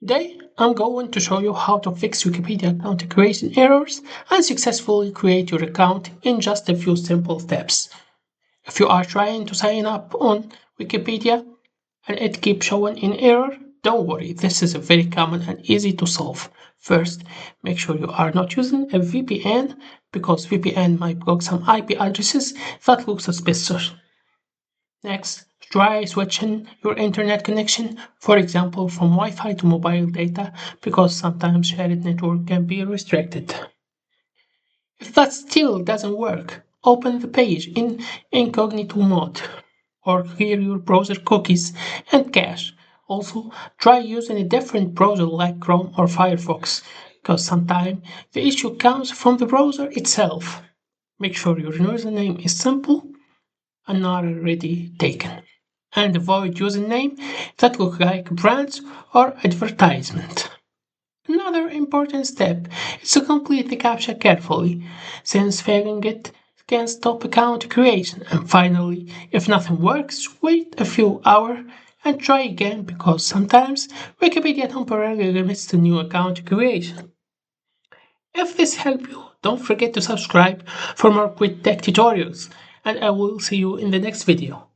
Today, I'm going to show you how to fix Wikipedia account creation errors and successfully create your account in just a few simple steps. If you are trying to sign up on Wikipedia and it keeps showing in error, don't worry, this is very common and easy to solve. First, make sure you are not using a VPN because VPN might block some IP addresses that look suspicious. Next, try switching your internet connection, for example from Wi-Fi to mobile data, because sometimes shared network can be restricted. If that still doesn't work, open the page in incognito mode or clear your browser cookies and cache. Also, try using a different browser like Chrome or Firefox, because sometimes the issue comes from the browser itself. Make sure your username is simple and not already taken, and avoid username that look like brands or advertisement. Another important step is to complete the CAPTCHA carefully, since failing it can stop account creation. And finally, if nothing works, wait a few hours and try again because sometimes Wikipedia temporarily limits the new account creation. If this helped you, don't forget to subscribe for more quick tech tutorials, and I will see you in the next video.